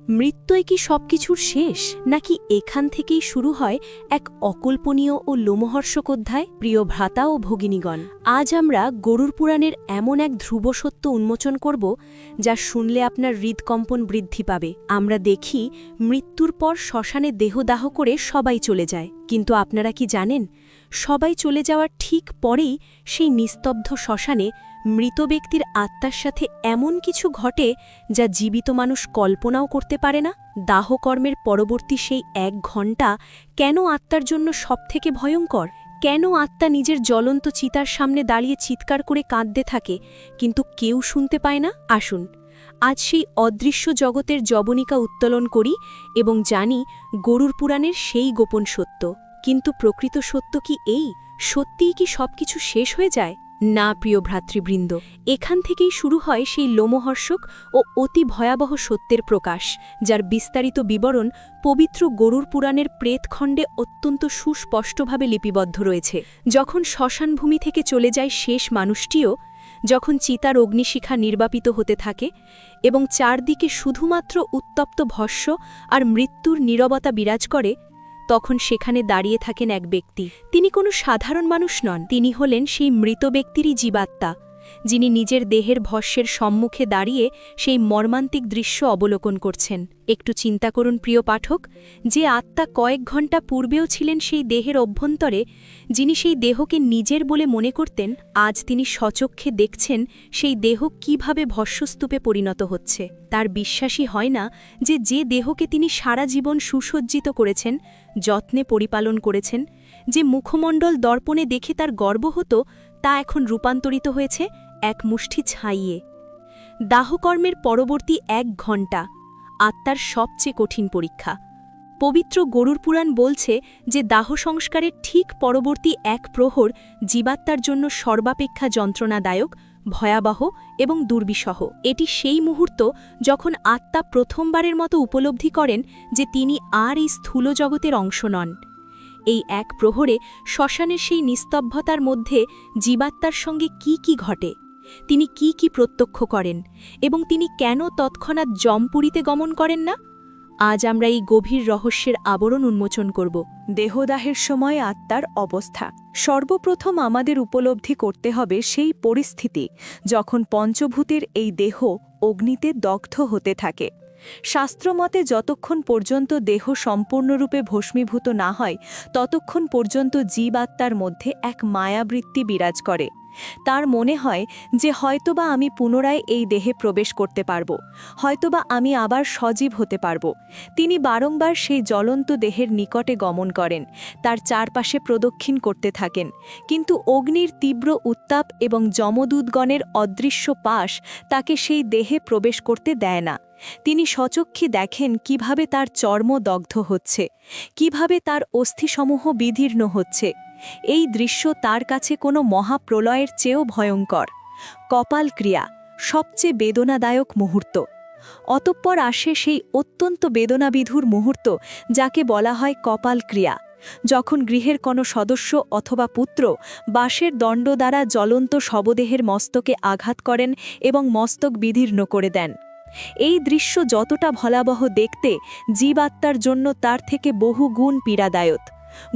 মৃত্যুই কি সবকিছুর শেষ, নাকি এখান থেকেই শুরু হয় এক অকল্পনীয় ও লোমহর্ষক অধ্যায়? প্রিয় ভ্রাতা ও ভগিনীগণ, আজ আমরা গরুর পুরাণের এমন এক ধ্রুব সত্য উন্মোচন করব যা শুনলে আপনার হৃদকম্পন বৃদ্ধি পাবে। আমরা দেখি মৃত্যুর পর শ্মশানে দেহদাহ করে সবাই চলে যায়, কিন্তু আপনারা কি জানেন, সবাই চলে যাওয়ার ঠিক পরেই সেই নিস্তব্ধ শ্মশানে মৃত ব্যক্তির আত্মার সাথে এমন কিছু ঘটে যা জীবিত মানুষ কল্পনাও করতে পারে না। দাহকর্মের পরবর্তী সেই 1 ঘণ্টা কেন আত্মার জন্য সবথেকে ভয়ঙ্কর? কেন আত্মা নিজের জ্বলন্ত চিতার সামনে দাঁড়িয়ে চিৎকার করে কাঁদতে থাকে, কিন্তু কেউ শুনতে পায় না? আসুন আজ সেই অদৃশ্য জগতের যবনিকা উত্তোলন করি এবং জানি গরুর পুরাণের সেই গোপন সত্য। কিন্তু প্রকৃত সত্য কি এই? সত্যিই কি সবকিছু শেষ হয়ে যায়? না প্রিয় ভ্রাতৃবৃন্দ, এখান থেকেই শুরু হয় সেই লোমহর্ষক ও অতি ভয়াবহ সত্যের প্রকাশ, যার বিস্তারিত বিবরণ পবিত্র গরুর পুরাণের প্রেতখণ্ডে অত্যন্ত সুস্পষ্টভাবে লিপিবদ্ধ রয়েছে। যখন শ্মশানভূমি থেকে চলে যায় শেষ মানুষটিও, যখন চিতার অগ্নিশিখা নির্বাপিত হতে থাকে এবং চারদিকে শুধুমাত্র উত্তপ্ত ভস্ম আর মৃত্যুর নীরবতা বিরাজ করে, তখন সেখানে দাঁড়িয়ে থাকেন এক ব্যক্তি। তিনি কোনো সাধারণ মানুষ নন, তিনি হলেন সেই মৃত ব্যক্তিরই জীবাত্মা, যিনি নিজের দেহের ভস্মের সম্মুখে দাঁড়িয়ে সেই মর্মান্তিক দৃশ্য অবলোকন করছেন। একটু চিন্তা করুন প্রিয় পাঠক, যে আত্মা কয়েক ঘণ্টা পূর্বেও ছিলেন সেই দেহের অভ্যন্তরে, যিনি সেই দেহকে নিজের বলে মনে করতেন, আজ তিনি স্বচক্ষে দেখছেন সেই দেহ কিভাবে ভস্মস্তূপে পরিণত হচ্ছে। তার বিশ্বাসই হয় না যে দেহকে তিনি সারা জীবন সুসজ্জিত করেছেন, যত্নে পরিপালন করেছেন, যে মুখমণ্ডল দর্পণে দেখে তার গর্ব হতো, তা এখন রূপান্তরিত হয়েছে এক মুষ্টি ছাইয়ে। দাহকর্মের পরবর্তী 1 ঘণ্টা আত্মার সবচেয়ে কঠিন পরীক্ষা। পবিত্র গরুর পুরাণ বলছে যে দাহ সংস্কারের ঠিক পরবর্তী 1 প্রহর জীবাত্মার জন্য সর্বাপেক্ষা যন্ত্রণাদায়ক, ভয়াবহ এবং দুর্বিষহ। এটি সেই মুহূর্ত যখন আত্মা প্রথমবারের মতো উপলব্ধি করেন যে তিনি আর এই স্থূল জগতের অংশ নন। এই 1 প্রহরে শ্মশানের সেই নিস্তব্ধতার মধ্যে জীবাত্মার সঙ্গে কি ঘটে, তিনি কি প্রত্যক্ষ করেন, এবং তিনি কেন তৎক্ষণাৎ যমপুরীতে গমন করেন না? আজ আমরা এই গভীর রহস্যের আবরণ উন্মোচন করব। দেহদাহের সময় আত্মার অবস্থা। সর্বপ্রথম আমাদের উপলব্ধি করতে হবে সেই পরিস্থিতি যখন পঞ্চভূতের এই দেহ অগ্নিতে দগ্ধ হতে থাকে। শাস্ত্রমতে যতক্ষণ পর্যন্ত দেহ সম্পূর্ণরূপে ভস্মীভূত না হয়, ততক্ষণ পর্যন্ত জীবাত্মার মধ্যে এক মায়াবৃত্তি বিরাজ করে। তার মনে হয় যে হয়তোবা আমি পুনরায় এই দেহে প্রবেশ করতে পারব, হয়তোবা আমি আবার সজীব হতে পারব। তিনি বারংবার সেই জ্বলন্ত দেহের নিকটে গমন করেন, তার চারপাশে প্রদক্ষিণ করতে থাকেন, কিন্তু অগ্নির তীব্র উত্তাপ এবং যমদূতগণের অদৃশ্য পাশ তাকে সেই দেহে প্রবেশ করতে দেয় না। তিনি স্বচক্ষে দেখেন কিভাবে তার চর্ম দগ্ধ হচ্ছে, কিভাবে তার অস্থিসমূহ বিদীর্ণ হচ্ছে। এই দৃশ্য তার কাছে কোনো মহাপ্রলয়ের চেয়েও ভয়ঙ্কর। কপাল ক্রিয়া, সবচেয়ে বেদনাদায়ক মুহূর্ত। অতঃপর আসে সেই অত্যন্ত বেদনাবিধুর মুহূর্ত যাকে বলা হয় কপাল ক্রিয়া, যখন গৃহের কোনো সদস্য অথবা পুত্র বাঁশের দণ্ড দ্বারা জ্বলন্ত শবদেহের মস্তকে আঘাত করেন এবং মস্তক বিদীর্ণ করে দেন। এই দৃশ্য যতটা ভয়াবহ দেখতে, জীবাত্মার জন্য তার থেকে বহু গুণ পীড়াদায়ক।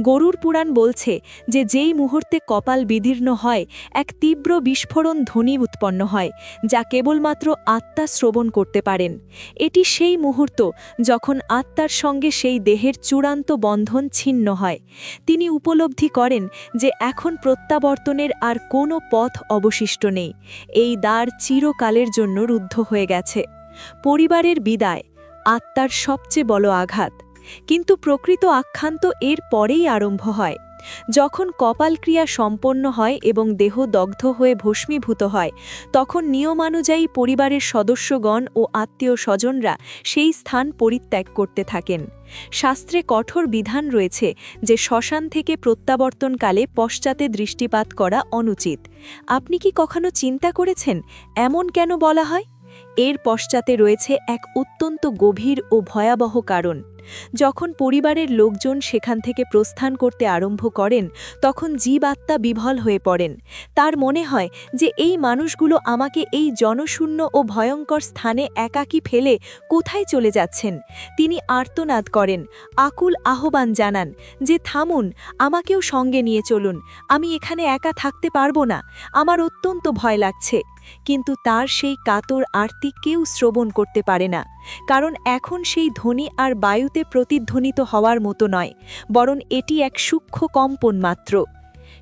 গরুর পুরাণ বলছে যে যেই মুহূর্তে কপাল বিদীর্ণ হয়, এক তীব্র বিস্ফোরণ ধ্বনি উৎপন্ন হয়, যা কেবলমাত্র আত্মা শ্রবণ করতে পারেন। এটি সেই মুহূর্ত যখন আত্মার সঙ্গে সেই দেহের চূড়ান্ত বন্ধন ছিন্ন হয়। তিনি উপলব্ধি করেন যে এখন প্রত্যাবর্তনের আর কোনো পথ অবশিষ্ট নেই, এই দ্বার চিরকালের জন্য রুদ্ধ হয়ে গেছে। পরিবারের বিদায় আত্মার সবচেয়ে বড় আঘাত, কিন্তু প্রকৃত আখ্যান্ত এর পরেই আরম্ভ হয়। যখন কপালক্রিয়া সম্পন্ন হয় এবং দেহ দগ্ধ হয়ে ভস্মীভূত হয়, তখন নিয়মানুযায়ী পরিবারের সদস্যগণ ও আত্মীয় স্বজনরা সেই স্থান পরিত্যাগ করতে থাকেন। শাস্ত্রে কঠোর বিধান রয়েছে যে শ্মশান থেকে প্রত্যাবর্তনকালে পশ্চাতে দৃষ্টিপাত করা অনুচিত। আপনি কি কখনো চিন্তা করেছেন এমন কেন বলা হয়? এর পশ্চাতে রয়েছে এক অত্যন্ত গভীর ও ভয়াবহ কারণ। যখন পরিবারের লোকজন সেখান থেকে প্রস্থান করতে আরম্ভ করেন তখন জীবাত্মা বিভল হয়ে পড়েন। তার মনে হয় যে এই মানুষগুলো আমাকে এই জনশূন্য ও ভয়ঙ্কর স্থানে একাকী ফেলে কোথায় চলে যাচ্ছেন। তিনি আর্তনাদ করেন, আকুল আহ্বান জানান যে থামুন, আমাকেও সঙ্গে নিয়ে চলুন, আমি এখানে একা থাকতে পারবো না, আমার অত্যন্ত ভয় লাগছে। কিন্তু তার সেই কাতর আরতি কেউ শ্রবণ করতে পারে না, কারণ এখন সেই ধ্বনি আর বায়ুতে প্রতিধ্বনিত হওয়ার মতো নয়, বরং এটি এক সূক্ষ্ম কম্পন মাত্র।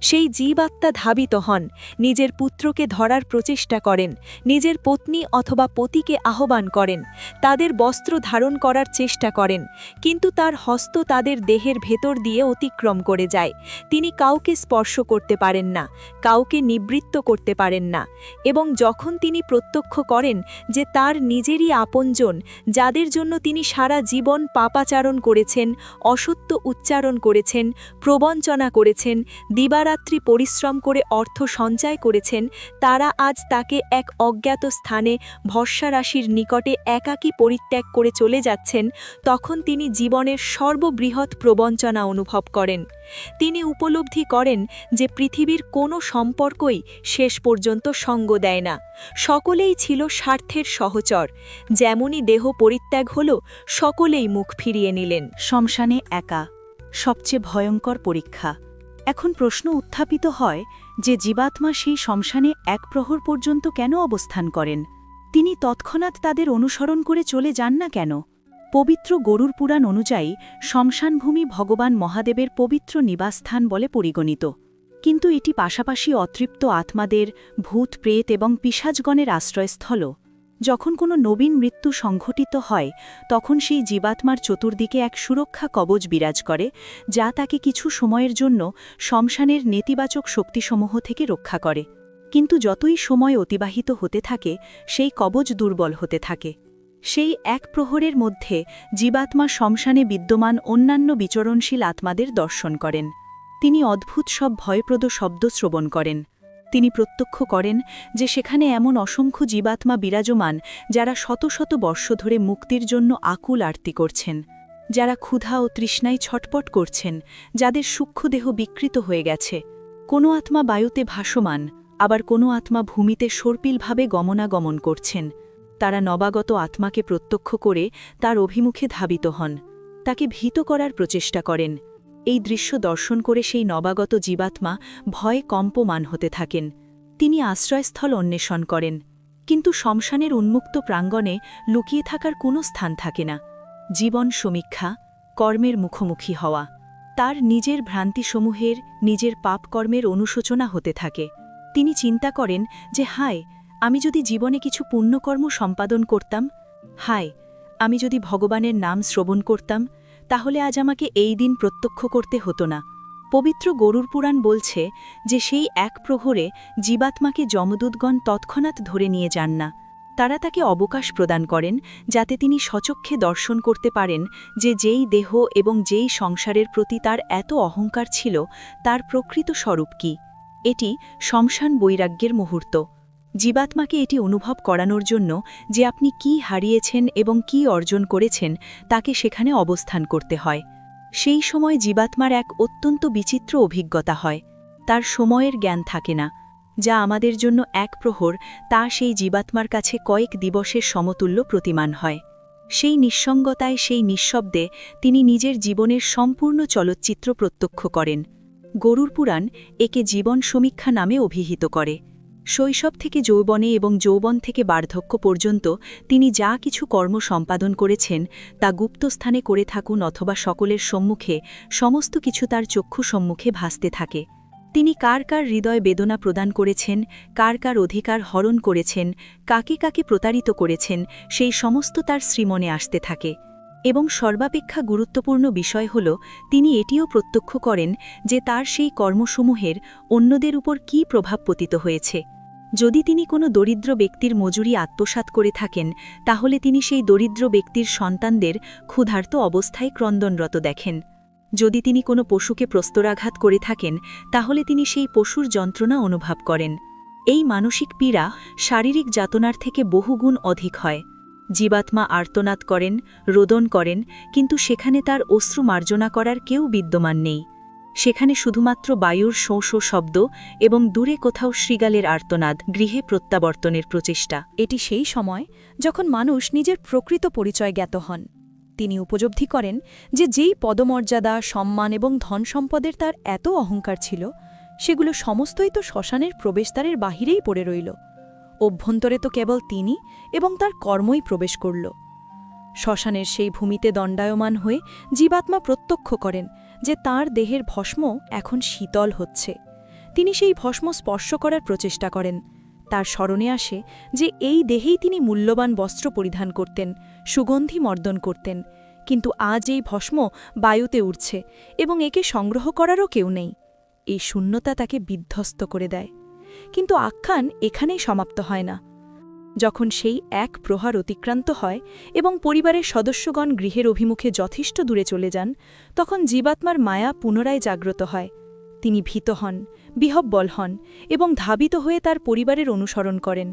সেই জীবাত্মা ধাবিত হন, নিজের পুত্রকে ধরার প্রচেষ্টা করেন, নিজের পত্নী অথবা পতিকে আহ্বান করেন, তাদের বস্ত্র ধারণ করার চেষ্টা করেন, কিন্তু তার হস্ত তাদের দেহের ভেতর দিয়ে অতিক্রম করে যায়। তিনি কাউকে স্পর্শ করতে পারেন না, কাউকে নিবৃত্ত করতে পারেন না। এবং যখন তিনি প্রত্যক্ষ করেন যে তার নিজেরই আপনজন, যাদের জন্য তিনি সারা জীবন পাপাচারণ করেছেন, অসত্য উচ্চারণ করেছেন, প্রবঞ্চনা করেছেন, দিবারাত্রি পরিশ্রম করে অর্থ সঞ্চয় করেছেন, তারা আজ তাকে এক অজ্ঞাত স্থানে ভস্মারাশির নিকটে একাকী পরিত্যাগ করে চলে যাচ্ছেন, তখন তিনি জীবনের সর্ববৃহৎ প্রবঞ্চনা অনুভব করেন। তিনি উপলব্ধি করেন যে পৃথিবীর কোনো সম্পর্কই শেষ পর্যন্ত সঙ্গ দেয় না, সকলেই ছিল স্বার্থের সহচর। যেমনই দেহ পরিত্যাগ হল, সকলেই মুখ ফিরিয়ে নিলেন। শ্মশানে একা, সবচেয়ে ভয়ঙ্কর পরীক্ষা। এখন প্রশ্ন উত্থাপিত হয় যে জীবাত্মা সেই শ্মশানে এক প্রহর পর্যন্ত কেন অবস্থান করেন? তিনি তৎক্ষণাৎ তাদের অনুসরণ করে চলে যান না কেন? পবিত্র গরুর পুরাণ অনুযায়ী শ্মশানভূমি ভগবান মহাদেবের পবিত্র নিবাসস্থান বলে পরিগণিত, কিন্তু এটি পাশাপাশি অতৃপ্ত আত্মাদের, ভূত প্রেত এবং পিশাচগণের আশ্রয়স্থলও। যখন কোনো নবীন মৃত্যু সংঘটিত হয় তখন সেই জীবাত্মার চতুর্দিকে এক সুরক্ষা কবচ বিরাজ করে, যা তাকে কিছু সময়ের জন্য শ্মশানের নেতিবাচক শক্তিসমূহ থেকে রক্ষা করে। কিন্তু যতই সময় অতিবাহিত হতে থাকে সেই কবচ দুর্বল হতে থাকে। সেই এক প্রহরের মধ্যে জীবাত্মা শ্মশানে বিদ্যমান অন্যান্য বিচরণশীল আত্মাদের দর্শন করেন। তিনি অদ্ভুত সব ভয়প্রদ শব্দ শ্রবণ করেন। তিনি প্রত্যক্ষ করেন যে সেখানে এমন অসংখ্য জীবাত্মা বিরাজমান যারা শত শত বর্ষ ধরে মুক্তির জন্য আকুল আরতি করছেন, যারা ক্ষুধা ও তৃষ্ণায় ছটপট করছেন, যাদের সূক্ষ্মদেহ বিকৃত হয়ে গেছে। কোনো আত্মা বায়ুতে ভাসমান, আবার কোনো আত্মা ভূমিতে সর্পিলভাবে গমনাগমন করছেন। তারা নবাগত আত্মাকে প্রত্যক্ষ করে তার অভিমুখে ধাবিত হন, তাকে ভীত করার প্রচেষ্টা করেন। এই দৃশ্য দর্শন করে সেই নবাগত জীবাত্মা ভয়ে কম্পমান হতে থাকেন। তিনি আশ্রয়স্থল অন্বেষণ করেন, কিন্তু শ্মশানের উন্মুক্ত প্রাঙ্গণে লুকিয়ে থাকার কোনো স্থান থাকে না। জীবন সমীক্ষা, কর্মের মুখোমুখি হওয়া, তার নিজের ভ্রান্তিসমূহের, নিজের পাপকর্মের অনুশোচনা হতে থাকে। তিনি চিন্তা করেন যে হায়, আমি যদি জীবনে কিছু পুণ্যকর্ম সম্পাদন করতাম, হায়, আমি যদি ভগবানের নাম শ্রবণ করতাম, তাহলে আজ আমাকে এই দিন প্রত্যক্ষ করতে হতো না। পবিত্র গরুর পুরাণ বলছে যে সেই এক প্রহরে জীবাত্মাকে যমদূতগণ তৎক্ষণাৎ ধরে নিয়ে যান না। তারা তাকে অবকাশ প্রদান করেন যাতে তিনি স্বচক্ষে দর্শন করতে পারেন যে যেই দেহ এবং যেই সংসারের প্রতি তার এত অহংকার ছিল তার প্রকৃত স্বরূপ কী। এটি শ্মশান বৈরাগ্যের মুহূর্ত। জীবাত্মাকে এটি অনুভব করানোর জন্য যে আপনি কি হারিয়েছেন এবং কি অর্জন করেছেন তাকে সেখানে অবস্থান করতে হয়। সেই সময় জীবাত্মার এক অত্যন্ত বিচিত্র অভিজ্ঞতা হয়। তার সময়ের জ্ঞান থাকে না। যা আমাদের জন্য এক প্রহর, তা সেই জীবাত্মার কাছে কয়েক দিবসের সমতুল্য প্রতিমান হয়। সেই নিঃসঙ্গতায়, সেই নিঃশব্দে তিনি নিজের জীবনের সম্পূর্ণ চলচ্চিত্র প্রত্যক্ষ করেন। গরুর পুরাণ একে জীবন সমীক্ষা নামে অভিহিত করে। শৈশব থেকে যৌবনে এবং যৌবন থেকে বার্ধক্য পর্যন্ত তিনি যা কিছু কর্ম সম্পাদন করেছেন তা গুপ্তস্থানে করে থাকুন অথবা সকলের সম্মুখে, সমস্ত কিছু তার চক্ষু সম্মুখে ভাসতে থাকে। তিনি কার কার হৃদয় বেদনা প্রদান করেছেন, কার কার অধিকার হরণ করেছেন, কাকে কাকে প্রতারিত করেছেন, সেই সমস্ত তার শ্রীমনে আসতে থাকে। এবং সর্বাপেক্ষা গুরুত্বপূর্ণ বিষয় হল তিনি এটিও প্রত্যক্ষ করেন যে তার সেই কর্মসমূহের অন্যদের উপর কী প্রভাব পতিত হয়েছে। যদি তিনি কোনো দরিদ্র ব্যক্তির মজুরি আত্মসাৎ করে থাকেন, তাহলে তিনি সেই দরিদ্র ব্যক্তির সন্তানদের ক্ষুধার্ত অবস্থায় ক্রন্দনরত দেখেন। যদি তিনি কোনো পশুকে প্রস্তরাঘাত করে থাকেন, তাহলে তিনি সেই পশুর যন্ত্রণা অনুভব করেন। এই মানসিক পীড়া শারীরিক যাতনার থেকে বহুগুণ অধিক হয়। জীবাত্মা আর্তনাদ করেন, রোদন করেন, কিন্তু সেখানে তার অশ্রু মার্জনা করার কেউ বিদ্যমান নেই। সেখানে শুধুমাত্র বায়ুর শোঁ শোঁ শব্দ এবং দূরে কোথাও শৃগালের আর্তনাদ, গৃহে প্রত্যাবর্তনের প্রচেষ্টা। এটি সেই সময় যখন মানুষ নিজের প্রকৃত পরিচয় জ্ঞাত হন। তিনি উপলব্ধি করেন যে যেই পদমর্যাদা, সম্মান এবং ধন সম্পদের তার এত অহংকার ছিল, সেগুলো সমস্তই তো শ্মশানের প্রবেশদ্বারের বাহিরেই পড়ে রইল। অভ্যন্তরে তো কেবল তিনি এবং তার কর্মই প্রবেশ করল। শ্মশানের সেই ভূমিতে দণ্ডায়মান হয়ে জীবাত্মা প্রত্যক্ষ করেন যে তার দেহের ভস্ম এখন শীতল হচ্ছে। তিনি সেই ভস্ম স্পর্শ করার প্রচেষ্টা করেন। তার স্মরণে আসে যে এই দেহেই তিনি মূল্যবান বস্ত্র পরিধান করতেন, সুগন্ধি মর্দন করতেন, কিন্তু আজ এই ভস্ম বায়ুতে উড়ছে এবং একে সংগ্রহ করারও কেউ নেই। এই শূন্যতা তাকে বিধ্বস্ত করে দেয়। কিন্তু আখ্যান এখানেই সমাপ্ত হয় না। যখন সেই এক প্রহার অতিক্রান্ত হয় এবং পরিবারের সদস্যগণ গৃহের অভিমুখে যথেষ্ট দূরে চলে যান, তখন জীবাত্মার মায়া পুনরায় জাগ্রত হয়। তিনি ভীত হন, বিহব্বল হন এবং ধাবিত হয়ে তার পরিবারের অনুসরণ করেন।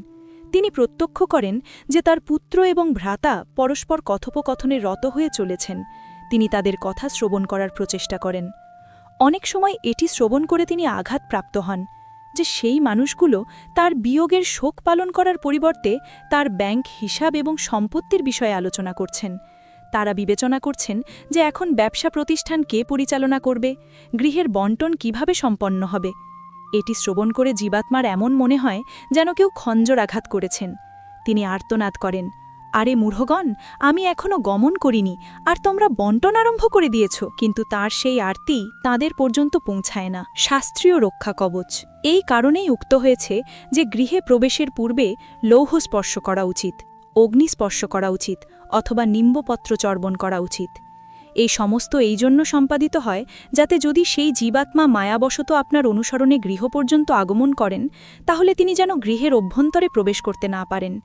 তিনি প্রত্যক্ষ করেন যে তার পুত্র এবং ভ্রাতা পরস্পর কথোপকথনে রত হয়ে চলেছেন। তিনি তাদের কথা শ্রবণ করার প্রচেষ্টা করেন। অনেক সময় এটি শ্রবণ করে তিনি আঘাতপ্রাপ্ত হন যে সেই মানুষগুলো তার বিয়োগের শোক পালন করার পরিবর্তে তার ব্যাংক হিসাব এবং সম্পত্তির বিষয়ে আলোচনা করছেন। তারা বিবেচনা করছেন যে এখন ব্যবসা প্রতিষ্ঠান কে পরিচালনা করবে, গৃহের বণ্টন কিভাবে সম্পন্ন হবে। এটি শ্রবণ করে জীবাত্মার এমন মনে হয় যেন কেউ খঞ্জর আঘাত করেছেন। তিনি আর্তনাদ করেন, আরে মূঢ়গণ, আমি এখনও গমন করিনি, আর তোমরা বণ্টন আরম্ভ করে দিয়েছ। কিন্তু তার সেই আরতি তাঁদের পর্যন্ত পৌঁছায় না। শাস্ত্রীয় রক্ষা কবচ এই কারণেই উক্ত হয়েছে যে গৃহে প্রবেশের পূর্বে লৌহ স্পর্শ করা উচিত, অগ্নি স্পর্শ করা উচিত, অথবা নিম্বপত্র চর্বণ করা উচিত। এই সমস্ত এই জন্য সম্পাদিত হয় যাতে যদি সেই জীবাত্মা মায়াবশত আপনার অনুসরণে গৃহ পর্যন্ত আগমন করেন, তাহলে তিনি যেন গৃহের অভ্যন্তরে প্রবেশ করতে না পারেন।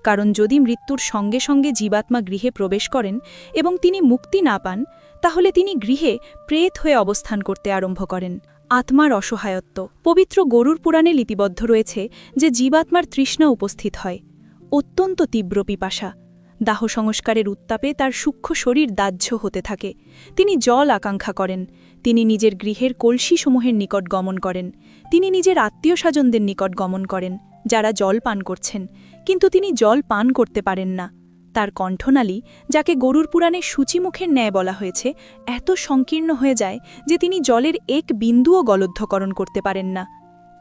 কারণ যদি মৃত্যুর সঙ্গে সঙ্গে জীবাত্মা গৃহে প্রবেশ করেন এবং তিনি মুক্তি না পান, তাহলে তিনি গৃহে প্রেত হয়ে অবস্থান করতে আরম্ভ করেন। আত্মার অসহায়ত্ব পবিত্র গরুর পুরাণে লিপিবদ্ধ রয়েছে যে জীবাত্মার তৃষ্ণা উপস্থিত হয়, অত্যন্ত তীব্র পিপাসা। দাহ সংস্কারের উত্তাপে তার সূক্ষ্ম শরীর দাহ্য হতে থাকে। তিনি জল আকাঙ্ক্ষা করেন। তিনি নিজের গৃহের কলসিসমূহের নিকট গমন করেন। তিনি নিজের আত্মীয় স্বজনদের নিকট গমন করেন যারা জল পান করছেন, কিন্তু তিনি জল পান করতে পারেন না। তার কণ্ঠনালী, যাকে গরুর পুরাণে সূচিমুখের ন্যায় বলা হয়েছে, এত সংকীর্ণ হয়ে যায় যে তিনি জলের এক বিন্দুও গলদ্ধকরণ করতে পারেন না।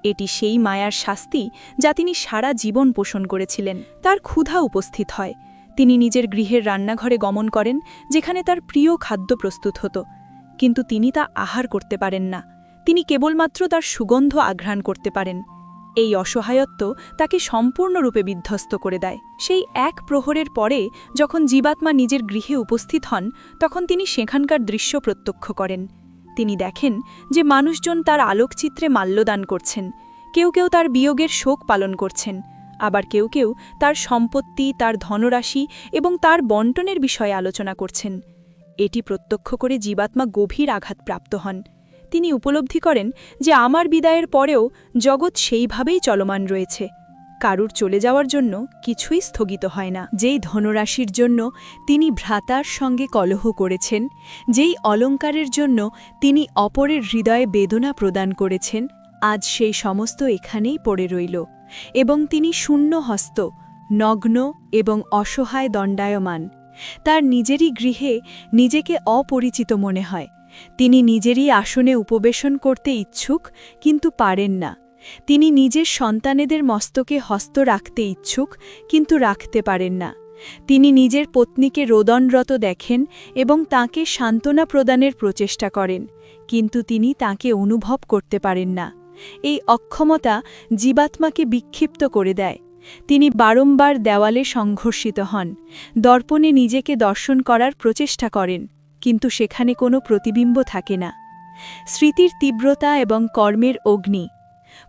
এটি সেই মায়ার শাস্তি যা তিনি সারা জীবন পোষণ করেছিলেন। তার ক্ষুধা উপস্থিত হয়। তিনি নিজের গৃহের রান্নাঘরে গমন করেন যেখানে তার প্রিয় খাদ্য প্রস্তুত হতো, কিন্তু তিনি তা আহার করতে পারেন না। তিনি কেবলমাত্র তার সুগন্ধ আঘ্রাণ করতে পারেন। এই অসহায়ত্ব তাকে সম্পূর্ণরূপে বিধ্বস্ত করে দেয়। সেই এক প্রহরের পরে যখন জীবাত্মা নিজের গৃহে উপস্থিত হন, তখন তিনি সেখানকার দৃশ্য প্রত্যক্ষ করেন। তিনি দেখেন যে মানুষজন তার আলোকচিত্রে মাল্যদান করছেন। কেউ কেউ তার বিয়োগের শোক পালন করছেন, আবার কেউ কেউ তার সম্পত্তি, তার ধনরাশি এবং তার বণ্টনের বিষয়ে আলোচনা করছেন। এটি প্রত্যক্ষ করে জীবাত্মা গভীর আঘাতপ্রাপ্ত হন। তিনি উপলব্ধি করেন যে আমার বিদায়ের পরেও জগৎ সেইভাবেই চলমান রয়েছে। কারুর চলে যাওয়ার জন্য কিছুই স্থগিত হয় না। যেই ধনরাশির জন্য তিনি ভ্রাতার সঙ্গে কলহ করেছেন, যেই অলঙ্কারের জন্য তিনি অপরের হৃদয়ে বেদনা প্রদান করেছেন, আজ সেই সমস্ত এখানেই পড়ে রইল এবং তিনি শূন্য হস্ত, নগ্ন এবং অসহায় দণ্ডায়মান। তার নিজেরই গৃহে নিজেকে অপরিচিত মনে হয়। তিনি নিজেরই আসনে উপবেশন করতে ইচ্ছুক, কিন্তু পারেন না। তিনি নিজের সন্তানেদের মস্তকে হস্ত রাখতে ইচ্ছুক, কিন্তু রাখতে পারেন না। তিনি নিজের পত্নীকে রোদনরত দেখেন এবং তাকে সান্ত্বনা প্রদানের প্রচেষ্টা করেন, কিন্তু তিনি তাকে অনুভব করতে পারেন না। এই অক্ষমতা জীবাত্মাকে বিক্ষিপ্ত করে দেয়। তিনি বারংবার দেওয়ালে সংঘর্ষিত হন, দর্পণে নিজেকে দর্শন করার প্রচেষ্টা করেন, কিন্তু সেখানে কোনো প্রতিবিম্ব থাকে না। স্মৃতির তীব্রতা এবং কর্মের অগ্নি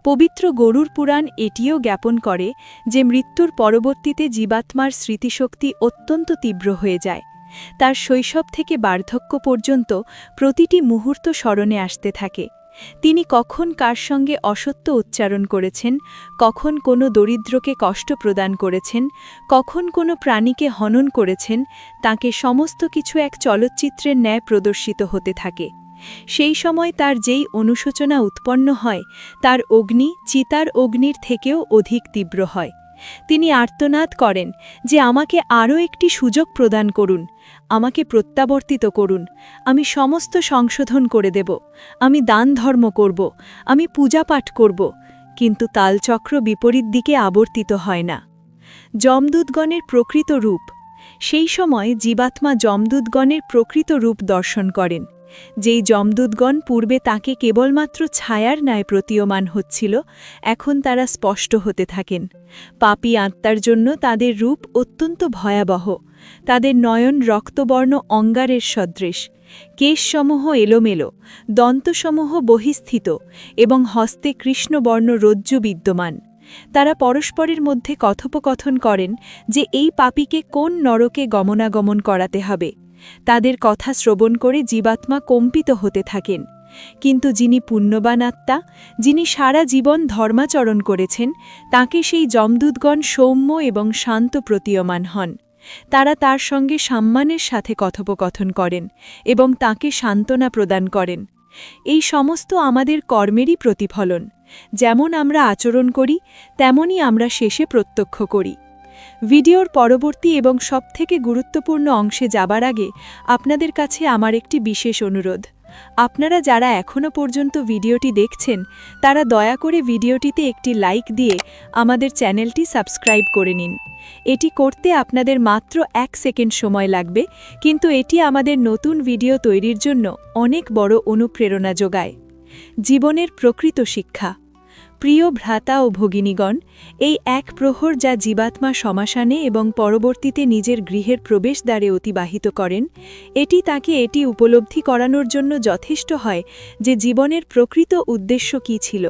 পবিত্র গরুর পুরাণ এটিও জ্ঞাপন করে যে মৃত্যুর পরবর্তীতে জীবাত্মার স্মৃতিশক্তি অত্যন্ত তীব্র হয়ে যায়। তার শৈশব থেকে বার্ধক্য পর্যন্ত প্রতিটি মুহূর্ত স্মরণে আসতে থাকে। তিনি কখন কার সঙ্গে অসত্য উচ্চারণ করেছেন, কখন কোনো দরিদ্রকে কষ্ট প্রদান করেছেন, কখন কোনো প্রাণীকে হনন করেছেন, তাকে সমস্ত কিছু এক চলচ্চিত্রের ন্যায় প্রদর্শিত হতে থাকে। সেই সময় তার যেই অনুশোচনা উৎপন্ন হয়, তার অগ্নি চিতার অগ্নির থেকেও অধিক তীব্র হয়। তিনি আর্তনাদ করেন যে আমাকে আরও একটি সুযোগ প্রদান করুন, আমাকে প্রত্যাবর্তিত করুন, আমি সমস্ত সংশোধন করে দেব, আমি দান ধর্ম করব, আমি পূজাপাঠ করব, কিন্তু তালচক্র বিপরীত দিকে আবর্তিত হয় না। যমদূতগণের প্রকৃত রূপ। সেই সময় জীবাত্মা যমদূতগণের প্রকৃত রূপ দর্শন করেন। যেই যমদূতগণ পূর্বে তাকে কেবলমাত্র ছায়ার ন্যায় প্রতীয়মান হচ্ছিল, এখন তারা স্পষ্ট হতে থাকেন। পাপী আত্মার জন্য তাদের রূপ অত্যন্ত ভয়াবহ। তাদের নয়ন রক্তবর্ণ অঙ্গারের সদৃশ, কেশসমূহ এলোমেলো, দন্তসমূহ বহিস্থিত এবং হস্তে কৃষ্ণবর্ণ রজ্জু বিদ্যমান। তারা পরস্পরের মধ্যে কথোপকথন করেন যে এই পাপীকে কোন নরকে গমনাগমন করাতে হবে। তাদের কথা শ্রবণ করে জীবাত্মা কম্পিত হতে থাকেন। কিন্তু যিনি পুণ্যবান আত্মা, যিনি সারা জীবন ধর্মাচরণ করেছেন, তাকে সেই যমদূতগণ সৌম্য এবং শান্ত প্রতীয়মান হন। তারা তার সঙ্গে সম্মানের সাথে কথোপকথন করেন এবং তাকে সান্ত্বনা প্রদান করেন। এই সমস্ত আমাদের কর্মেরই প্রতিফলন। যেমন আমরা আচরণ করি, তেমনই আমরা শেষে প্রত্যক্ষ করি। ভিডিওর পরবর্তী এবং সবথেকে গুরুত্বপূর্ণ অংশে যাবার আগে আপনাদের কাছে আমার একটি বিশেষ অনুরোধ। আপনারা যারা এখনও পর্যন্ত ভিডিওটি দেখছেন, তারা দয়া করে ভিডিওটিতে একটি লাইক দিয়ে আমাদের চ্যানেলটি সাবস্ক্রাইব করে নিন। এটি করতে আপনাদের মাত্র 1 সেকেন্ড সময় লাগবে, কিন্তু এটি আমাদের নতুন ভিডিও তৈরির জন্য অনেক বড় অনুপ্রেরণা যোগায়। জীবনের প্রকৃত শিক্ষা। প্রিয় ভ্রাতা ও ভগিনীগণ, এই এক প্রহর যা জীবাত্মা শ্মশানে এবং পরবর্তীতে নিজের গৃহের প্রবেশদ্বারে অতিবাহিত করেন, এটি তাকে এটি উপলব্ধি করানোর জন্য যথেষ্ট হয় যে জীবনের প্রকৃত উদ্দেশ্য কী ছিল।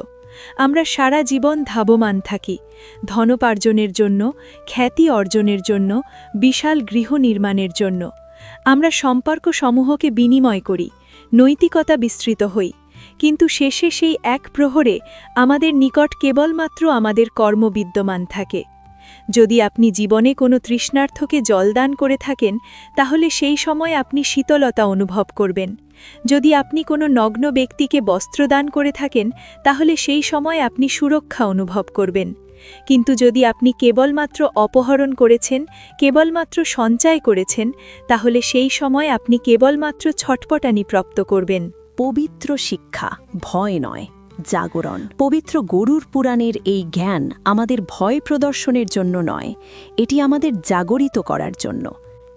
আমরা সারা জীবন ধাবমান থাকি, ধনোপার্জনের জন্য, খ্যাতি অর্জনের জন্য, বিশাল গৃহ নির্মাণের জন্য। আমরা সম্পর্কসমূহকে বিনিময় করি, নৈতিকতা বিস্তৃত হই, কিন্তু শেষে সেই এক প্রহরে আমাদের নিকট কেবলমাত্র আমাদের কর্ম বিদ্যমান থাকে। যদি আপনি জীবনে কোনো তৃষ্ণার্থকে জলদান করে থাকেন, তাহলে সেই সময় আপনি শীতলতা অনুভব করবেন। যদি আপনি কোনো নগ্ন ব্যক্তিকে বস্ত্রদান করে থাকেন, তাহলে সেই সময় আপনি সুরক্ষা অনুভব করবেন। কিন্তু যদি আপনি কেবলমাত্র অপহরণ করেছেন, কেবলমাত্র সঞ্চয় করেছেন, তাহলে সেই সময় আপনি কেবলমাত্র ছটপটানি প্রাপ্ত করবেন। পবিত্র শিক্ষা, ভয় নয়, জাগরণ। পবিত্র গরুর পুরাণের এই জ্ঞান আমাদের ভয় প্রদর্শনের জন্য নয়, এটি আমাদের জাগরিত করার জন্য।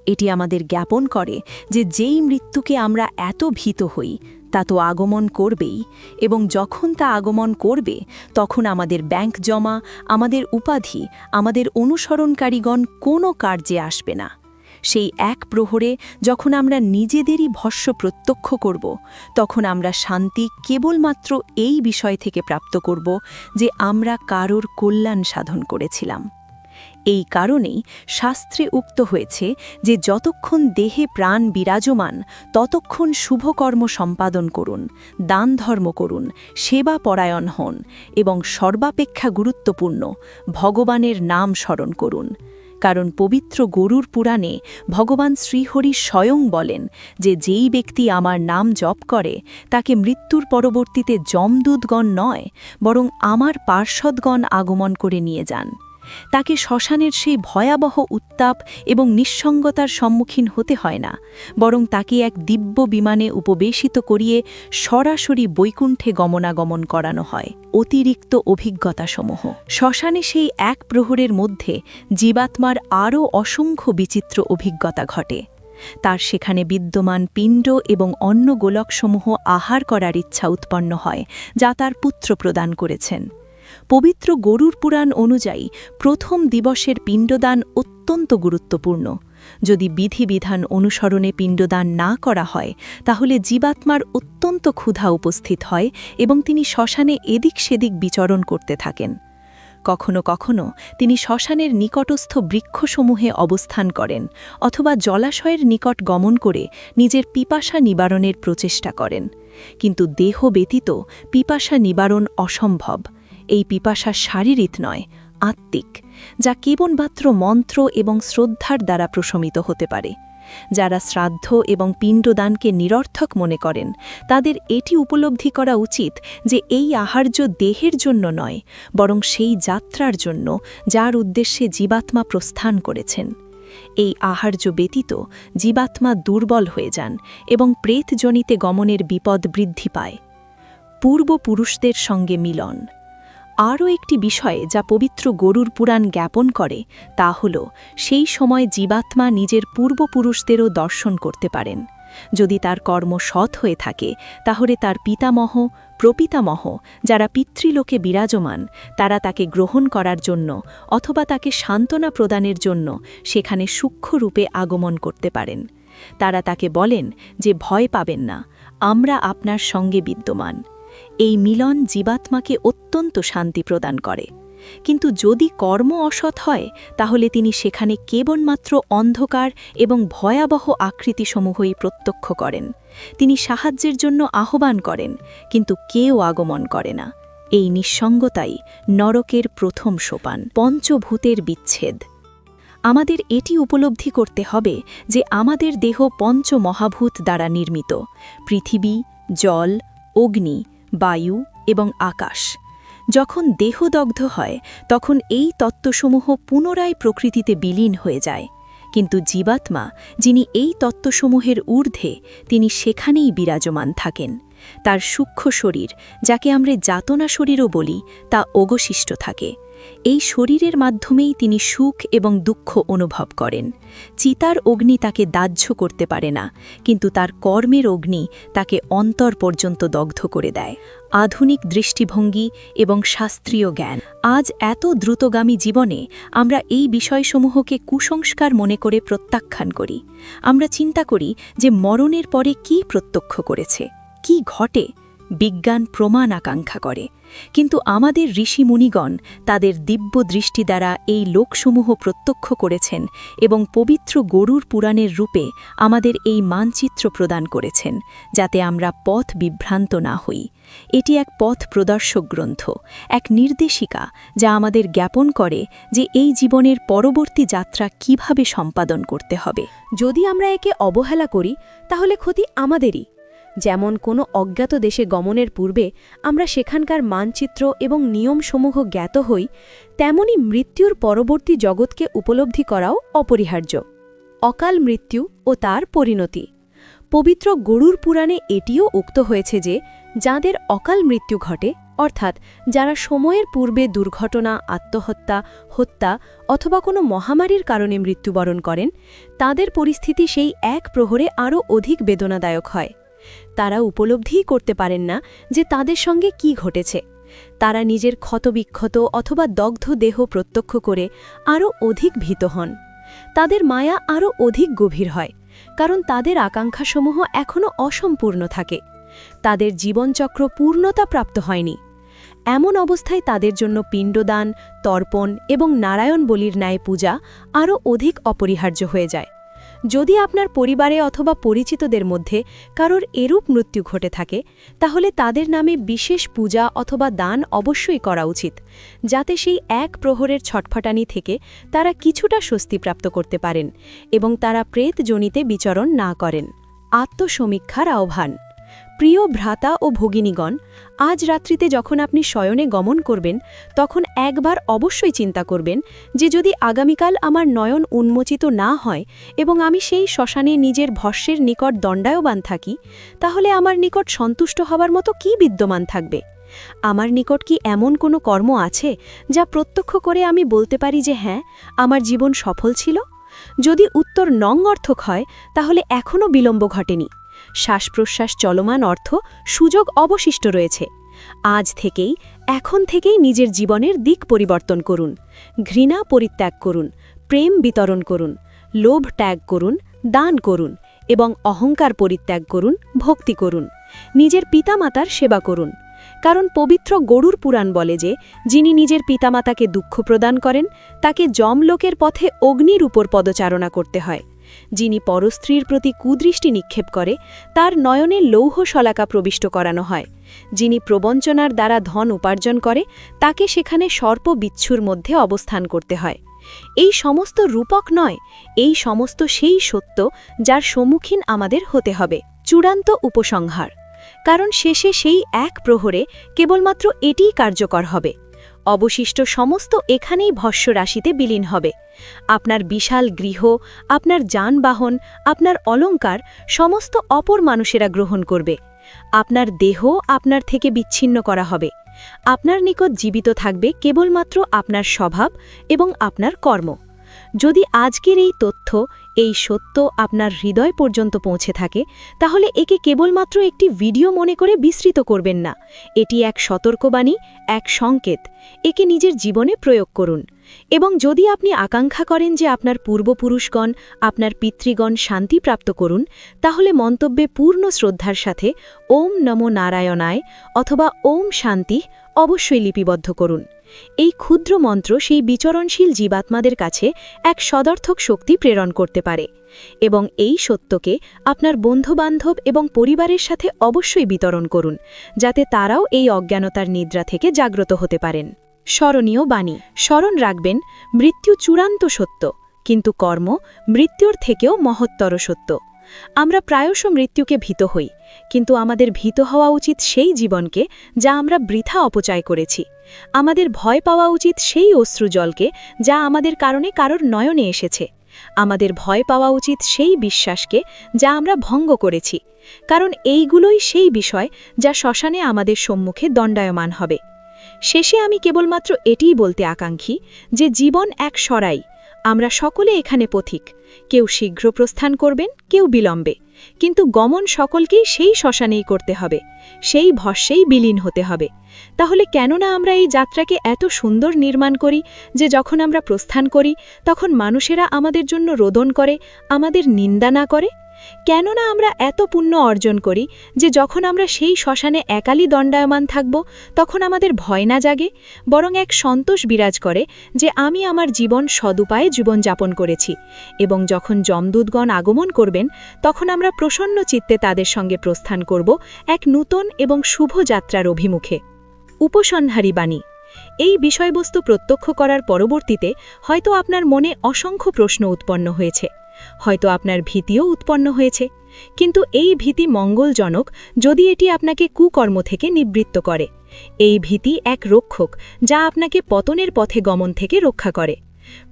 এটি আমাদের জ্ঞাপন করে যে যেই মৃত্যুকে আমরা এত ভীত হই, তা তো আগমন করবেই, এবং যখন তা আগমন করবে, তখন আমাদের ব্যাংক জমা, আমাদের উপাধি, আমাদের অনুসরণকারীগণ কোনো কার্যে আসবে না। সেই এক প্রহরে যখন আমরা নিজেদেরই ভস্য প্রত্যক্ষ করব, তখন আমরা শান্তি কেবলমাত্র এই বিষয় থেকে প্রাপ্ত করব যে আমরা কারোর কল্যাণ সাধন করেছিলাম। এই কারণেই শাস্ত্রে উক্ত হয়েছে যে যতক্ষণ দেহে প্রাণ বিরাজমান, ততক্ষণ শুভকর্ম সম্পাদন করুন, দান ধর্ম করুন, সেবা পরায়ণ হন এবং সর্বাপেক্ষা গুরুত্বপূর্ণ ভগবানের নাম স্মরণ করুন। কারণ পবিত্র গরুর পুরাণে ভগবান শ্রীহরি স্বয়ং বলেন যে যেই ব্যক্তি আমার নাম জপ করে, তাকে মৃত্যুর পরবর্তীতে যমদূতগণ নয়, বরং আমার পার্ষদগণ আগমন করে নিয়ে যান। তাকে শ্মশানের সেই ভয়াবহ উত্তাপ এবং নিঃসঙ্গতার সম্মুখীন হতে হয় না, বরং তাকে এক দিব্য বিমানে উপবেশিত করিয়ে সরাসরি বৈকুণ্ঠে গমনাগমন করানো হয়। অতিরিক্ত অভিজ্ঞতাসমূহ। শ্মশানে সেই এক প্রহরের মধ্যে জীবাত্মার আরও অসংখ্য বিচিত্র অভিজ্ঞতা ঘটে। তার সেখানে বিদ্যমান পিণ্ড এবং অন্য গোলকসমূহ আহার করার ইচ্ছা উৎপন্ন হয়, যা তার পুত্র প্রদান করেছেন। পবিত্র গরুর পুরাণ অনুযায়ী প্রথম দিবসের পিণ্ডদান অত্যন্ত গুরুত্বপূর্ণ। যদি বিধিবিধান অনুসরণে পিণ্ডদান না করা হয়, তাহলে জীবাত্মার অত্যন্ত ক্ষুধা উপস্থিত হয় এবং তিনি শ্মশানে এদিক সেদিক বিচরণ করতে থাকেন। কখনো কখনো তিনি শ্মশানের নিকটস্থ বৃক্ষসমূহে অবস্থান করেন অথবা জলাশয়ের নিকট গমন করে নিজের পিপাসা নিবারণের প্রচেষ্টা করেন। কিন্তু দেহ ব্যতীত পিপাসা নিবারণ অসম্ভব। এই পিপাসা শারীরিক নয়, আত্মিক, যা কেবলমাত্র মন্ত্র এবং শ্রদ্ধার দ্বারা প্রশমিত হতে পারে। যারা শ্রাদ্ধ এবং পিণ্ডদানকে নিরর্থক মনে করেন তাদের এটি উপলব্ধি করা উচিত যে এই আহার্য দেহের জন্য নয়, বরং সেই যাত্রার জন্য যার উদ্দেশ্যে জীবাত্মা প্রস্থান করেছেন। এই আহার্য ব্যতীত জীবাত্মা দুর্বল হয়ে যান এবং প্রেতজনিতে গমনের বিপদ বৃদ্ধি পায়। পূর্বপুরুষদের সঙ্গে মিলন আরও একটি বিষয় যা পবিত্র গরুর পুরাণ জ্ঞাপন করে তা হল সেই সময় জীবাত্মা নিজের পূর্বপুরুষদেরও দর্শন করতে পারেন। যদি তার কর্ম সৎ হয়ে থাকে তাহলে তার পিতামহ, প্রপিতামহ যারা পিতৃলোকে বিরাজমান তারা তাকে গ্রহণ করার জন্য অথবা তাকে সান্ত্বনা প্রদানের জন্য সেখানে সূক্ষ্মরূপে আগমন করতে পারেন। তারা তাকে বলেন যে ভয় পাবেন না, আমরা আপনার সঙ্গে বিদ্যমান। এই মিলন জীবাত্মাকে অত্যন্ত শান্তি প্রদান করে। কিন্তু যদি কর্ম অসৎ হয় তাহলে তিনি সেখানে কেবলমাত্র অন্ধকার এবং ভয়াবহ আকৃতিসমূহই প্রত্যক্ষ করেন। তিনি সাহায্যের জন্য আহ্বান করেন, কিন্তু কেউ আগমন করে না। এই নিঃসঙ্গতাই নরকের প্রথম সোপান। পঞ্চভূতের বিচ্ছেদ আমাদের এটি উপলব্ধি করতে হবে যে আমাদের দেহ পঞ্চ মহাভূত দ্বারা নির্মিত: পৃথিবী, জল, অগ্নি, বায়ু এবং আকাশ। যখন দেহদগ্ধ হয় তখন এই তত্ত্বসমূহ পুনরায় প্রকৃতিতে বিলীন হয়ে যায়। কিন্তু জীবাত্মা, যিনি এই তত্ত্বসমূহের ঊর্ধ্বে, তিনি সেখানেই বিরাজমান থাকেন। তার সূক্ষ্ম শরীর, যাকে আমরা যাতনা শরীরও বলি, তা অবশিষ্ট থাকে। এই শরীরের মাধ্যমেই তিনি সুখ এবং দুঃখ অনুভব করেন। চিতার অগ্নি তাকে দাহ্য করতে পারে না, কিন্তু তার কর্মের অগ্নি তাকে অন্তর পর্যন্ত দগ্ধ করে দেয়। আধুনিক দৃষ্টিভঙ্গি এবং শাস্ত্রীয় জ্ঞান আজ এত দ্রুতগামী জীবনে আমরা এই বিষয়সমূহকে কুসংস্কার মনে করে প্রত্যাখ্যান করি। আমরা চিন্তা করি যে মরণের পরে কি প্রত্যক্ষ করেছে, কি ঘটে। বিজ্ঞান প্রমাণ আকাঙ্ক্ষা করে, কিন্তু আমাদের ঋষিমুনিগণ তাদের দিব্য দৃষ্টি দ্বারা এই লোকসমূহ প্রত্যক্ষ করেছেন এবং পবিত্র গরুর পুরাণের রূপে আমাদের এই মানচিত্র প্রদান করেছেন, যাতে আমরা পথ বিভ্রান্ত না হই। এটি এক পথ প্রদর্শক গ্রন্থ, এক নির্দেশিকা যা আমাদের জ্ঞাপন করে যে এই জীবনের পরবর্তী যাত্রা কিভাবে সম্পাদন করতে হবে। যদি আমরা একে অবহেলা করি তাহলে ক্ষতি আমাদেরই। যেমন কোনো অজ্ঞাত দেশে গমনের পূর্বে আমরা সেখানকার মানচিত্র এবং নিয়মসমূহ জ্ঞাত হই, তেমনি মৃত্যুর পরবর্তী জগৎকে উপলব্ধি করাও অপরিহার্য। অকাল মৃত্যু ও তার পরিণতি পবিত্র গরুর পুরাণে এটিও উক্ত হয়েছে যে যাদের অকাল মৃত্যু ঘটে, অর্থাৎ যারা সময়ের পূর্বে দুর্ঘটনা, আত্মহত্যা, হত্যা অথবা কোনো মহামারীর কারণে মৃত্যুবরণ করেন, তাদের পরিস্থিতি সেই এক প্রহরে আরও অধিক বেদনাদায়ক হয়। তারা উপলব্ধিই করতে পারেন না যে তাদের সঙ্গে কি ঘটেছে। তারা নিজের ক্ষতবিক্ষত অথবা দগ্ধ দেহ প্রত্যক্ষ করে আরও অধিক ভীত হন। তাদের মায়া আরও অধিক গভীর হয়, কারণ তাদের আকাঙ্ক্ষাসমূহ এখনও অসম্পূর্ণ থাকে। তাদের জীবনচক্র পূর্ণতা প্রাপ্ত হয়নি। এমন অবস্থায় তাদের জন্য পিণ্ডদান, তর্পণ এবং নারায়ণ বলির ন্যায় পূজা আরও অধিক অপরিহার্য হয়ে যায়। যদি আপনার পরিবারে অথবা পরিচিতদের মধ্যে কারোর এরূপ মৃত্যু ঘটে থাকে, তাহলে তাদের নামে বিশেষ পূজা অথবা দান অবশ্যই করা উচিত, যাতে সেই এক প্রহরের ছটফটানি থেকে তারা কিছুটা স্বস্তি প্রাপ্ত করতে পারেন এবং তারা প্রেতজনিতে বিচরণ না করেন। আত্মসমীক্ষার আহ্বান। প্রিয় ভ্রাতা ও ভগিনীগণ, আজ রাত্রিতে যখন আপনি শয়নে গমন করবেন তখন একবার অবশ্যই চিন্তা করবেন যে যদি আগামীকাল আমার নয়ন উন্মোচিত না হয় এবং আমি সেই শ্মশানে নিজের ভস্যের নিকট দণ্ডায়মান থাকি, তাহলে আমার নিকট সন্তুষ্ট হবার মতো কি বিদ্যমান থাকবে? আমার নিকট কি এমন কোনো কর্ম আছে যা প্রত্যক্ষ করে আমি বলতে পারি যে হ্যাঁ, আমার জীবন সফল ছিল? যদি উত্তর নঙ্গর্থক হয় তাহলে এখনও বিলম্ব ঘটেনি। শ্বাস-প্রশ্বাস চলমান অর্থ সুযোগ অবশিষ্ট রয়েছে। আজ থেকেই, এখন থেকেই নিজের জীবনের দিক পরিবর্তন করুন। ঘৃণা পরিত্যাগ করুন, প্রেম বিতরণ করুন, লোভ ত্যাগ করুন, দান করুন এবং অহংকার পরিত্যাগ করুন, ভক্তি করুন। নিজের পিতামাতার সেবা করুন। কারণ পবিত্র গরুর পুরাণ বলে যে যিনি নিজের পিতামাতাকে দুঃখ প্রদান করেন তাকে যমলোকের পথে অগ্নির উপর পদচারণা করতে হয়। যিনি পরস্ত্রীর প্রতি কুদৃষ্টি নিক্ষেপ করে তার নয়নে লৌহ শলাকা প্রবিষ্ট করানো হয়। যিনি প্রবঞ্চনার দ্বারা ধন উপার্জন করে তাকে সেখানে সর্প বিচ্ছুর মধ্যে অবস্থান করতে হয়। এই সমস্ত রূপক নয়, এই সমস্ত সেই সত্য যার সম্মুখীন আমাদের হতে হবে। চূড়ান্ত উপসংহার, কারণ শেষে সেই এক প্রহরে কেবলমাত্র এটিই কার্যকর হবে। অবশিষ্ট সমস্ত এখানেই ভস্য রাশিতে বিলীন হবে। আপনার বিশাল গৃহ, আপনার যানবাহন, আপনার অলংকার সমস্ত অপর মানুষেরা গ্রহণ করবে। আপনার দেহ আপনার থেকে বিচ্ছিন্ন করা হবে। আপনার নিকট জীবিত থাকবে কেবলমাত্র আপনার স্বভাব এবং আপনার কর্ম। যদি আজকের এই তথ্য, এই সত্য আপনার হৃদয় পর্যন্ত পৌঁছে থাকে, তাহলে একে কেবলমাত্র একটি ভিডিও মনে করে বিস্তৃত করবেন না। এটি এক সতর্কবাণী, এক সংকেত। একে নিজের জীবনে প্রয়োগ করুন। এবং যদি আপনি আকাঙ্ক্ষা করেন যে আপনার পূর্বপুরুষগণ, আপনার পিতৃগণ শান্তি প্রাপ্ত করুন, তাহলে মন্তব্যে পূর্ণ শ্রদ্ধার সাথে ওম নমো নারায়ণায় অথবা ওম শান্তি অবশ্যই লিপিবদ্ধ করুন। এই ক্ষুদ্র মন্ত্র সেই বিচরণশীল জীবাত্মাদের কাছে এক সদর্থক শক্তি প্রেরণ করতে পারে। এবং এই সত্যকে আপনার বন্ধুবান্ধব এবং পরিবারের সাথে অবশ্যই বিতরণ করুন, যাতে তারাও এই অজ্ঞানতার নিদ্রা থেকে জাগ্রত হতে পারেন। স্মরণীয় বাণী, স্মরণ রাখবেন, মৃত্যু চূড়ান্ত সত্য, কিন্তু কর্ম মৃত্যুর থেকেও মহত্তর সত্য। আমরা প্রায়শ মৃত্যুকে ভীত হই, কিন্তু আমাদের ভীত হওয়া উচিত সেই জীবনকে যা আমরা বৃথা অপচয় করেছি। আমাদের ভয় পাওয়া উচিত সেই অশ্রুজলকে যা আমাদের কারণে কারোর নয়নে এসেছে। আমাদের ভয় পাওয়া উচিত সেই বিশ্বাসকে যা আমরা ভঙ্গ করেছি, কারণ এইগুলোই সেই বিষয় যা শ্মশানে আমাদের সম্মুখে দণ্ডায়মান হবে। শেষে আমি কেবলমাত্র এটিই বলতে আকাঙ্ক্ষী যে জীবন এক সরাই। আমরা সকলে এখানে পথিক। কেউ শীঘ্র প্রস্থান করবেন, কেউ বিলম্বে, কিন্তু গমন সকলকেই সেই শ্মশানেই করতে হবে, সেই ভস্যেই বিলীন হতে হবে। তাহলে কেননা আমরা এই যাত্রাকে এত সুন্দর নির্মাণ করি যে যখন আমরা প্রস্থান করি তখন মানুষেরা আমাদের জন্য রোদন করে, আমাদের নিন্দা না করে? কেননা আমরা এত পুণ্য অর্জন করি যে যখন আমরা সেই শ্মশানে একালি দণ্ডায়মান থাকব তখন আমাদের ভয় না জাগে, বরং এক সন্তোষ বিরাজ করে যে আমি আমার জীবন সদুপায়ে জীবনযাপন করেছি। এবং যখন যমদূতগণ আগমন করবেন তখন আমরা প্রসন্ন চিত্তে তাদের সঙ্গে প্রস্থান করব এক নূতন এবং শুভ যাত্রার অভিমুখে। উপসংহারী বাণী, এই বিষয়বস্তু প্রত্যক্ষ করার পরবর্তীতে হয়তো আপনার মনে অসংখ্য প্রশ্ন উৎপন্ন হয়েছে, হয়তো আপনার ভীতিও উৎপন্ন হয়েছে, কিন্তু এই ভীতি মঙ্গলজনক যদি এটি আপনাকে কুকর্ম থেকে নিবৃত্ত করে। এই ভীতি এক রক্ষক যা আপনাকে পতনের পথে গমন থেকে রক্ষা করে।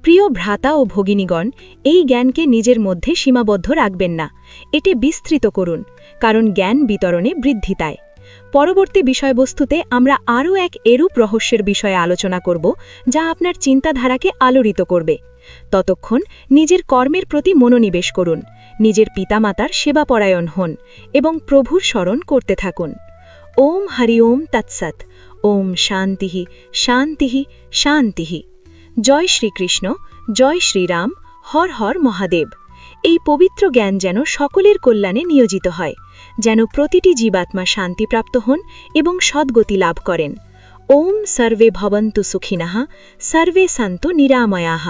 প্রিয় ভ্রাতা ও ভগিনীগণ, এই জ্ঞানকে নিজের মধ্যে সীমাবদ্ধ রাখবেন না, এটি বিস্তৃত করুন, কারণ জ্ঞান বিতরণে বৃদ্ধি পায়। পরবর্তী বিষয়বস্তুতে আমরা আরও এক এরূপ রহস্যের বিষয়ে আলোচনা করব যা আপনার চিন্তাধারাকে আলোড়িত করবে। ততক্ষণ নিজের কর্মের প্রতি মনোনিবেশ করুন, নিজের পিতামাতার সেবাপরায়ণ হন এবং প্রভুর স্মরণ করতে থাকুন। ওম হরি ওম তৎসৎ। ওম শান্তিহি শান্তিহি শান্তিহি। জয় শ্রীকৃষ্ণ, জয় শ্রীরাম, হর হর মহাদেব। এই পবিত্র জ্ঞান যেন সকলের কল্যাণে নিয়োজিত হয়, যেন প্রতিটি জীবাত্মা শান্তিপ্রাপ্ত হন এবং সদ্গতি লাভ করেন। ওম সর্বে ভবন্তু সুখিনঃ, সর্বে সন্তু নিরাময়াঃ।